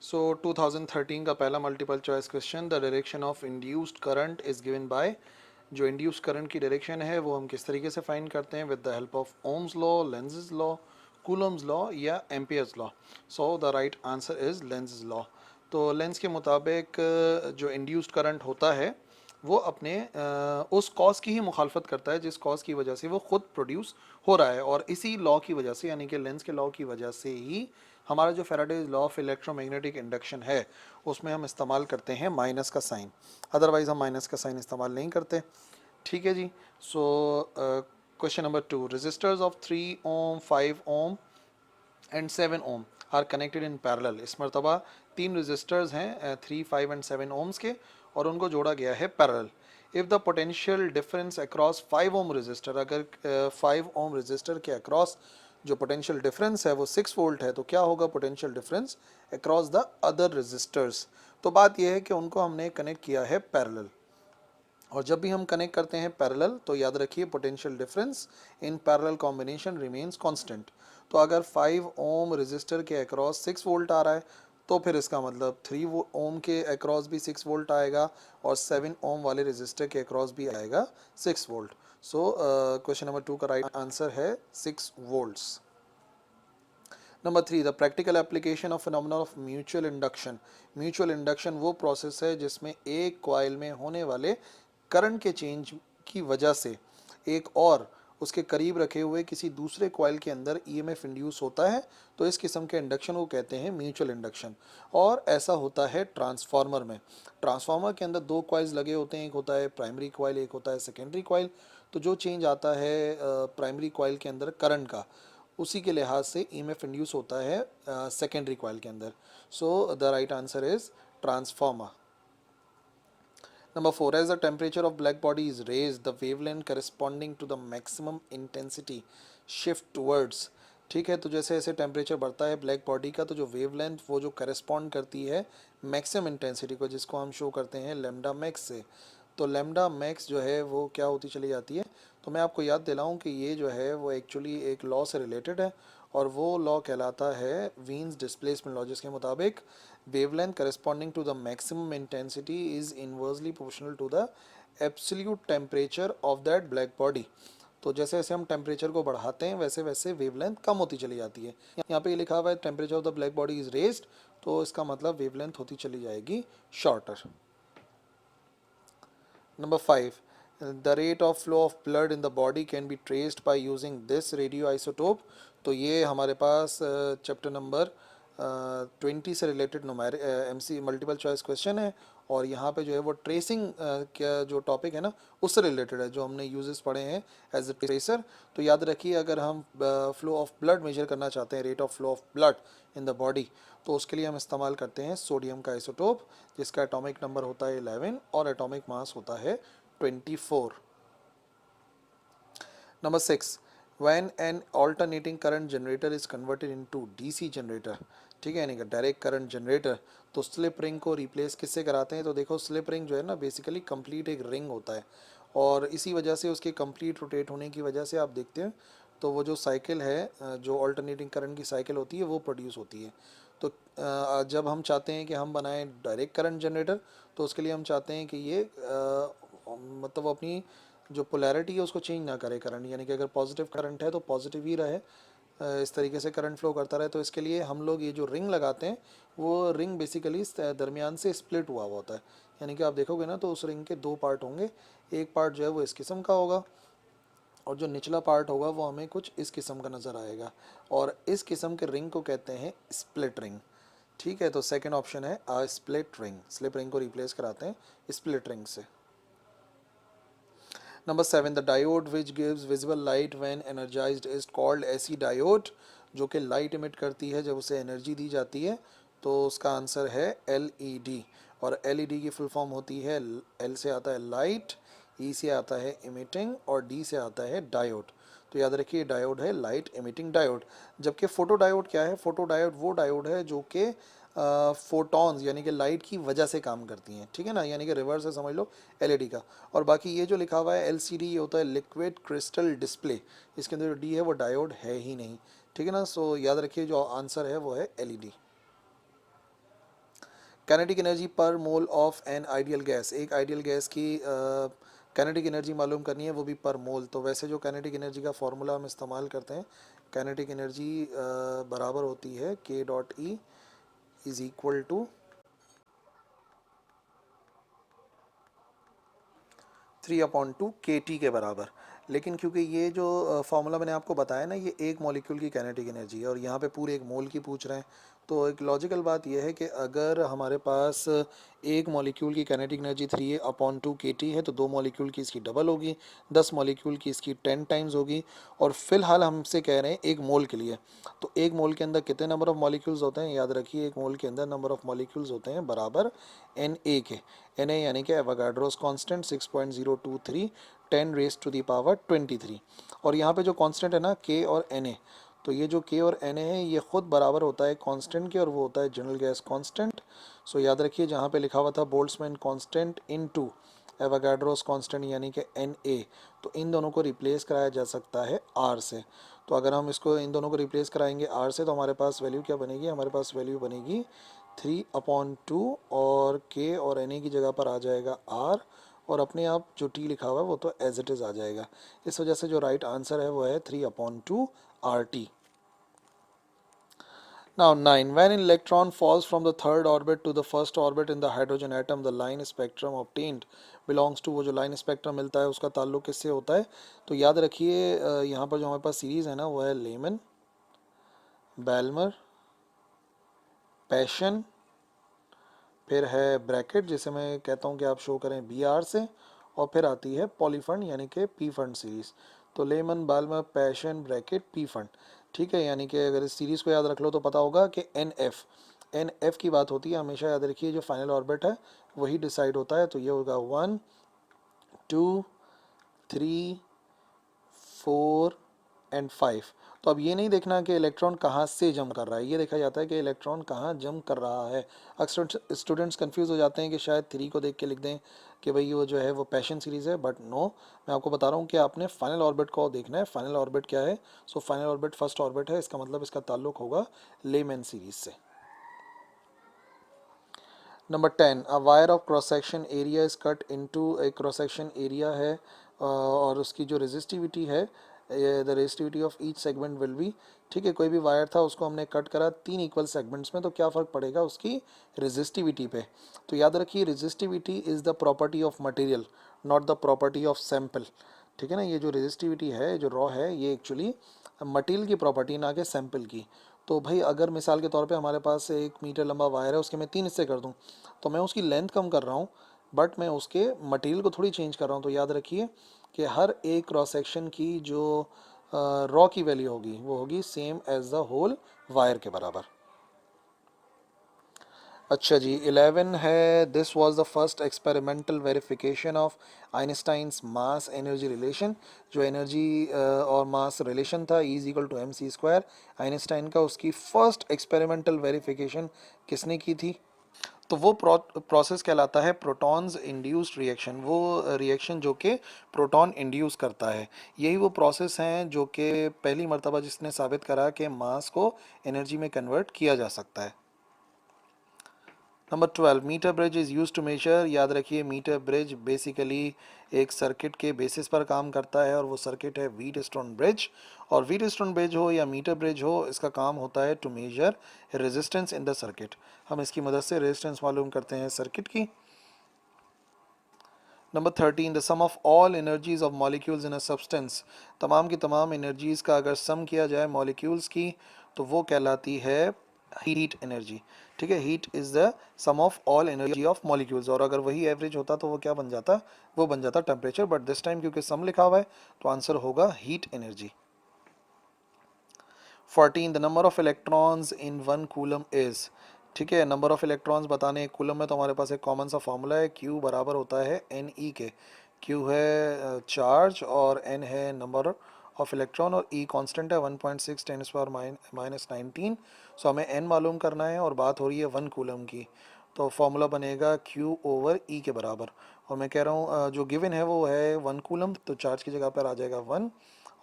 सो 2013 का पहला multiple choice question, the direction of induced current is given by. जो induced current की direction है वो हम किस तरीके से फाइंड करते हैं? With the help of Ohm's law, Lenz's law, Coulomb's law या Ampere's law. So the right answer is Lenz's law. तो लेंस के मुताबिक जो इंड्यूस्ड करंट होता है वो अपने उस कॉज की ही मुखालफत करता है जिस कॉज की वजह से वो खुद प्रोड्यूस हो रहा है, और इसी लॉ की वजह से यानी कि लेंस के लॉ की वजह से ही हमारा जो Faraday's law of electromagnetic induction है उसमें हम इस्तेमाल करते हैं माइनस का साइन, अदरवाइज हम माइनस का साइन इस्तेमाल नहीं करते। ठीक है जी। So question number 2, resistors of 3 ohm, 5 ohm and 7 ohm are connected in parallel. इस मरतबा 3 रेजिस्टर्स हैं 3, 5 एंड 7 ओम्स के, और उनको जोड़ा गया है parallel. If the potential difference across 5 ohm resistor, अगर 5 ओम रेजिस्टर के अक्रॉस जो पोटेंशियल डिफरेंस है वो 6 वोल्ट है, तो क्या होगा potential difference across the other resistors? तो बात यह है कि उनको हमने कनेक्ट किया है पैरेलल, और जब भी हम कनेक्ट करते हैं पैरेलल तो याद रखिए potential difference in parallel combination remains constant. तो अगर 5 ओम रेजिस्टर के अक्रॉस 6 वोल्ट आ रहा है तो फिर इसका मतलब 3 ओम के अक्रॉस भी 6 वोल्ट आएगा, और 7 ओम वाले रेजिस्टर के अक्रॉस भी आएगा 6 वोल्ट। सो क्वेश्चन नंबर 2 का राइट आंसर है 6 volts. Number 3, the practical application of phenomena of mutual induction. Mutual induction वो प्रोसेस है जिसमें एक कॉइल में होने वाले करंट के चेंज की वजह से एक और उसके करीब रखे हुए किसी दूसरे कॉइल के अंदर ईएमएफ इंड्यूस होता है। तो इस किस्म के इंडक्शन को कहते हैं म्यूचुअल इंडक्शन, और ऐसा होता है ट्रांसफार्मर में। ट्रांसफार्मर के अंदर 2 कॉइल्स लगे होते हैं, एक होता है प्राइमरी कॉइल, एक होता है सेकेंडरी कॉइल। तो जो चेंज आता है प्राइमरी कॉइल के अंदर करंट का, उसी के लिहाज से ईएमएफ इंड्यूस होता है सेकेंडरी कॉइल के अंदर। सो the right answer is transformer. Number 4, as the temperature of black body is raised, the wavelength corresponding to the maximum intensity shift towards। ठीक है, तो जैसे जैसे टेम्परेचर बढ़ता है ब्लैक बॉडी का, तो जो वेवलेंथ वो जो करस्पॉन्ड करती है मैक्सिमम इंटेंसिटी को, जिसको हम शो करते हैं लेमडा मैक्स से। तो लेमडा मैक्स जो है वो क्या होती चली जाती है? तो मैं आपको याद दिलाऊं कि ये जो है वो एक्चुअली एक लॉ से रिलेटेड है, और वो लॉ कहलाता है वीन्स डिस्प्लेसमेंट लॉ, जिसके मुताबिक wavelength corresponding to the maximum intensity is inversely proportional to the absolute temperature of that black body। तो जैसे जैसे हम टेम्परेचर को बढ़ाते हैं वैसे वैसे वेवलेंथ कम होती चली जाती है। यहाँ पे ये लिखा हुआ है temperature of the black body is raised, तो इसका मतलब वेवलेंथ होती चली जाएगी shorter. Number 5, the rate of flow of blood in the body can be traced by using this radioisotope। तो ये हमारे पास चैप्टर नंबर 20 से related MC multiple choice question है, और यहाँ पे जो है वो ट्रेसिंग क्या जो टॉपिक है ना उससे रिलेटेड है, जो हमने यूजेस पढ़े हैं एज ए ट्रेसर। तो याद रखिए अगर हम फ्लो ऑफ ब्लड मेजर करना चाहते हैं, rate of flow of blood in the body, तो उसके लिए हम इस्तेमाल करते हैं सोडियम का आइसोटोप, जिसका एटॉमिक नंबर होता है 11 और एटॉमिक मास होता है 24। Number 6, when an alternating current generator is converted into DC generator, ठीक है, यानी कि डायरेक्ट करंट जनरेटर, तो स्लिप रिंग को रिप्लेस किससे कराते हैं? तो देखो स्लिप रिंग जो है ना बेसिकली कंप्लीट एक रिंग होता है, और इसी वजह से उसके कंप्लीट रोटेट होने की वजह से आप देखते हैं तो वो जो साइकिल है जो ऑल्टरनेटिंग करंट की साइकिल होती है वो प्रोड्यूस होती है। तो जब हम चाहते हैं कि हम बनाएं डायरेक्ट करंट जनरेटर, तो उसके लिए हम चाहते हैं कि ये मतलब अपनी जो पोलैरिटी है उसको चेंज ना करे करंट, यानी कि अगर पॉजिटिव करंट है तो पॉजिटिव ही रहे, इस तरीके से करंट फ्लो करता रहे। तो इसके लिए हम लोग ये जो रिंग लगाते हैं वो रिंग बेसिकली दरमियान से स्प्लिट हुआ होता है, यानी कि आप देखोगे ना तो उस रिंग के 2 पार्ट होंगे, एक पार्ट जो है वो इस किस्म का होगा, और जो निचला पार्ट होगा वो हमें कुछ इस किस्म का नज़र आएगा, और इस किस्म के रिंग को कहते हैं स्प्लिट रिंग। ठीक है, तो सेकंड ऑप्शन है आ स्प्लिट रिंग, स्लिप रिंग को रिप्लेस कराते हैं स्प्लिट रिंग से। Number 7, the diode which gives visible light when energised is called AC diode. जो कि लाइट इमिट करती है जब उसे एनर्जी दी जाती है, तो उसका आंसर है एलईडी, और एलईडी की फुल फॉर्म होती है, एल से आता है लाइट, ई से आता है इमिटिंग, और डी से आता है डायोड। तो याद रखिए डायोड है लाइट इमिटिंग डायोड। जबकि फोटो डायोड क्या है? फोटो डायोड वो डायोड है जो कि फोटॉन्स यानी कि लाइट की वजह से काम करती हैं, ठीक है ना, यानी कि रिवर्स है समझ लो एलईडी का। और बाकी ये जो लिखा हुआ है एलसीडी, ये होता है लिक्विड क्रिस्टल डिस्प्ले, इसके अंदर जो डी है वो डायोड है ही नहीं, ठीक है ना। सो याद रखिए जो आंसर है वो है एलईडी। काइनेटिक एनर्जी पर mole of an ideal gas, एक आइडियल गैस की काइनेटिक एनर्जी मालूम करनी है, वो भी पर मोल। तो वैसे जो काइनेटिक एनर्जी का फॉर्मूला हम इस्तेमाल करते हैं, काइनेटिक एनर्जी बराबर होती है k dot E is equal to 3/2 kT के बराबर। लेकिन क्योंकि ये जो फार्मूला मैंने आपको बताया ना, ये एक मॉलिक्यूल की काइनेटिक एनर्जी है और यहाँ पे पूरे एक मोल की पूछ रहे हैं, तो एक लॉजिकल बात यह है कि अगर हमारे पास एक मॉलिक्यूल की काइनेटिक एनर्जी 3/2 kT है तो दो मॉलिक्यूल की इसकी डबल होगी, 10 मॉलिक्यूल की इसकी 10 टाइम्स होगी। और फिलहाल हमसे कह रहे हैं एक मोल के लिए, तो एक मोल के अंदर कितने नंबर ऑफ मॉलिक्यूल्स होते हैं, याद रखिए एक मोल के अंदर नंबर ऑफ मॉलिक्यूल्स होते हैं बराबर Na के। Na यानी कि Avogadro's constant 6.023 10 raise to the power 23। और यहाँ पे जो कांस्टेंट है ना K और Na, तो ये जो K और Na है ये खुद बराबर होता है कांस्टेंट के, और वो होता है जनरल गैस कांस्टेंट। सो याद रखिए जहाँ पे लिखा हुआ था Boltzmann constant into Avogadro's constant यानी कि Na, तो इन दोनों को रिप्लेस कराया जा सकता है R से। तो अगर हम इसको इन दोनों को रिप्लेस कराएंगे R से तो हमारे पास वैल्यू क्या बनेगी, हमारे पास वैल्यू बनेगी 3/2 और K और Na की जगह पर आ जाएगा R, और अपने आप जो T लिखा हुआ है वो तो एज इट इज़ आ जाएगा। इस वजह से जो राइट आंसर है वो है 3/2 RT। Now 9. When an electron falls from the third orbit to the first orbit in the hydrogen atom, the line spectrum obtained belongs to, वो जो लाइन स्पेक्ट्रम मिलता है उसका ताल्लुक किससे होता है, तो याद रखिए यहाँ पर जो हमारे पास सीरीज़ है ना वो है लेमन, बैल्मर, पैशन, फिर है ब्रैकेट जिसे मैं कहता हूँ कि आप शो करें BR से, और फिर आती है पॉलीफंड यानी कि पी फंड सीरीज़। तो Lyman, Balmer, Paschen, Brackett, Pfund, ठीक है। यानी कि अगर इस सीरीज़ को याद रख लो तो पता होगा कि NF की बात होती है, हमेशा याद रखिए जो फाइनल ऑर्बिट है वही डिसाइड होता है। तो ये होगा 1 2 3 4 एंड 5। तो अब ये नहीं देखना कि इलेक्ट्रॉन कहाँ से जम कर रहा है, ये देखा जाता है कि इलेक्ट्रॉन कहाँ जम कर रहा है। अक्सर स्टूडेंट्स कंफ्यूज हो जाते हैं कि शायद 3 को देख के लिख दें कि भाई वो जो है वो पैशन सीरीज़ है, बट नो, मैं आपको बता रहा हूँ कि आपने फाइनल ऑर्बिट को देखना है। फाइनल ऑर्बिट क्या है, so final orbit first orbit है, इसका मतलब इसका ताल्लुक होगा लेमैन सीरीज से। Number 10, a wire of cross section area is cut into, एक क्रॉस सेक्शन एरिया है और उसकी जो रेजिस्टिविटी है, the resistivity of each segment will be, ठीक है, कोई भी वायर था उसको हमने कट करा 3 इक्वल सेगमेंट्स में, तो क्या फ़र्क पड़ेगा उसकी रेजिस्टिविटी पे। तो याद रखिए resistivity is the property of material, not the property of sample, ठीक है ना। ये जो रेजिस्टिविटी है, जो रॉ है, ये एक्चुअली मटेरियल की प्रॉपर्टी ना कि सैम्पल की। तो भाई अगर मिसाल के तौर पे हमारे पास 1 मीटर लंबा वायर है, उसके मैं 3 हिस्से कर दूं, तो मैं उसकी लेंथ कम कर रहा हूँ बट मैं उसके मटेरियल को थोड़ी चेंज कर रहा हूँ। तो याद रखिए कि हर एक क्रॉस सेक्शन की जो रॉ की वैल्यू होगी वो होगी same as the whole wire के बराबर। अच्छा जी, 11 है, this was the first experimental verification of Einstein's mass energy relation. जो एनर्जी और मास रिलेशन था E=mc², आइंस्टाइन का, उसकी फर्स्ट एक्सपेरिमेंटल वेरिफिकेशन किसने की थी, तो वो प्रोसेस कहलाता है प्रोटॉन्स इंड्यूस्ड रिएक्शन। वो रिएक्शन जो कि प्रोटॉन इंड्यूस करता है, यही वो प्रोसेस हैं जो कि पहली मर्तबा जिसने साबित करा कि मास को एनर्जी में कन्वर्ट किया जा सकता है। Number 12, meter bridge is use to measure. याद रखिए मीटर ब्रिज बेसिकली एक सर्किट के बेसिस पर काम करता है और वो सर्किट है व्हीटस्टोन ब्रिज। और व्हीटस्टोन ब्रिज हो या मीटर ब्रिज हो, इसका काम होता है to measure resistance in the circuit. हम इसकी मदद से रेजिस्टेंस मालूम करते हैं सर्किट की। Number 13, the sum of all energies of molecules in a substance. तमाम की तमाम एनर्जीज का अगर सम किया जाए मॉलिक्यूल्स की तो वो कहलाती है हीट एनर्जी, ठीक है। Heat is the sum of all energy of molecules, और अगर वही एवरेज होता तो वो क्या बन जाता, वो बन जाता टेम्परेचर, बट दिस टाइम क्योंकि सम लिखा हुआ है तो आंसर होगा heat energy. 14, the number of electrons in 1 coulomb is, ठीक है, नंबर ऑफ इलेक्ट्रॉन्स बताने एक कूलम में, तो हमारे पास एक कॉमन सा फॉर्मूला है, Q बराबर होता है Ne के। Q है चार्ज और N है नंबर ऑफ इलेक्ट्रॉन और E कांस्टेंट है 1.6 10⁻⁻19। सो हमें N मालूम करना है और बात हो रही है 1 कूलम की, तो फॉर्मूला बनेगा Q/E के बराबर। और मैं कह रहा हूँ जो गिवन है वो है 1 कूलम, तो चार्ज की जगह पर आ जाएगा 1,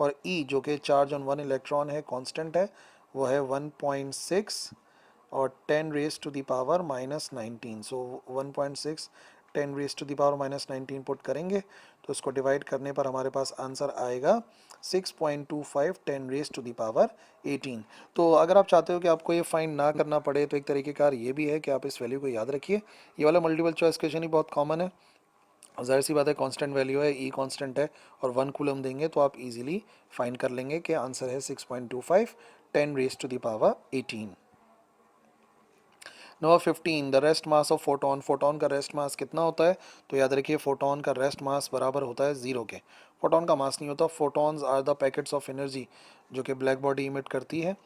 और E जो कि चार्ज ऑन 1 इलेक्ट्रॉन है, कांस्टेंट है, वो है 1.6, और 10 raise to the power -19, so 1.6 10 raise to the power -19 put करेंगे तो इसको डिवाइड करने पर हमारे पास आंसर आएगा 6.25 10 रेज टू द पावर 18। तो अगर आप चाहते हो कि आपको ये फाइंड ना करना पड़े तो एक तरीकेकार ये भी है कि आप इस वैल्यू को याद रखिए। ये वाला मल्टीपल चॉइस क्वेश्चन ही बहुत कॉमन है, जाहिर सी बात है कांस्टेंट वैल्यू है, ई कांस्टेंट है और 1 कूलम देंगे तो आप इजीली फाइंड कर लेंगे कि आंसर है 6.25 10 raise to the power 18। Number 15, the rest mass of photon. Photon का रेस्ट मास कितना होता है? तो याद रखिए फोटोन का रेस्ट मास बराबर होता है 0 के। फोटोन का मास नहीं होता, photons are the packets of energy जो कि ब्लैक बॉडी इमिट करती है,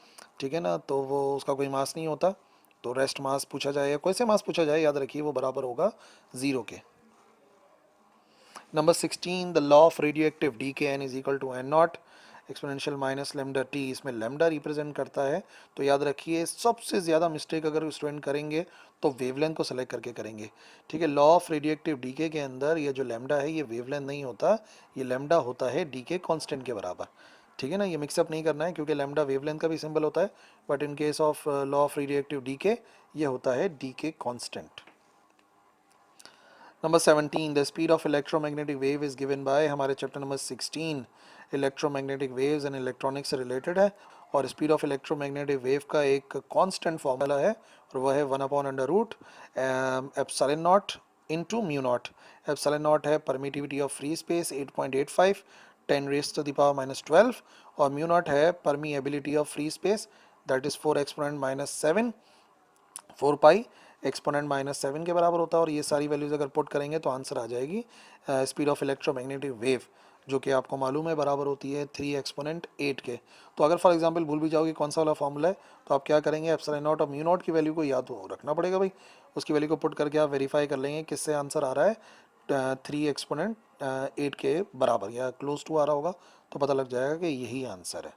ठीक है ना, तो वो उसका कोई मास नहीं होता। तो रेस्ट मास पूछा जाए या कोई से मास पूछा जाए, याद रखिए वो बराबर होगा 0 के। Number 16, the law of radioactive decay N is equal to N not exponential minus lambda T. इसमें लेमडा रिप्रेजेंट करता है, तो याद रखिए सबसे ज़्यादा मिस्टेक अगर स्टूडेंट करेंगे तो वेवलेंथ को सेलेक्ट करके करेंगे, ठीक है। लॉ ऑफ रेडियोएक्टिव डीके के अंदर ये जो लेमडा है ये वेवलेंथ नहीं होता, ये लेमडा होता है डीके कांस्टेंट के बराबर, ठीक है ना। ये मिक्सअप नहीं करना है क्योंकि लेमडा वेवलेंथ का भी सिंबल होता है, but in case of law of radioactive decay ये होता है decay constant. Number 17, the speed of electromagnetic wave is given by, हमारे chapter number 16 electromagnetic waves and electronics से रिलेटेड है और स्पीड ऑफ इलेक्ट्रोमैग्नेटिक वेव का एक कांस्टेंट फार्मूला है और वह है 1/√, epsilon naught into mu naught. Epsilon naught है permittivity of free space 8.85 10 raise to the power -12 और म्यू नॉट है permeability of free space, that is 4 exponent -7 4 pi exponent -7 के बराबर होता है। और ये सारी वैल्यूज अगर पुट करेंगे तो आंसर आ जाएगी स्पीड ऑफ इलेक्ट्रोमैग्नेटिक वेव, जो कि आपको मालूम है बराबर होती है 3 एक्सपोनेंट 8 के। तो अगर फॉर एग्जांपल भूल भी जाओगे कौन सा वाला फॉर्मूला है तो आप क्या करेंगे, एप्सिलॉन नॉट और म्यू नॉट की वैल्यू को याद तो रखना पड़ेगा भाई, उसकी वैल्यू को पुट करके आप वेरीफाई कर लेंगे किससे आंसर आ रहा है 3 एक्सपोनेंट 8 के बराबर या क्लोज टू आ रहा होगा तो पता लग जाएगा कि यही आंसर है।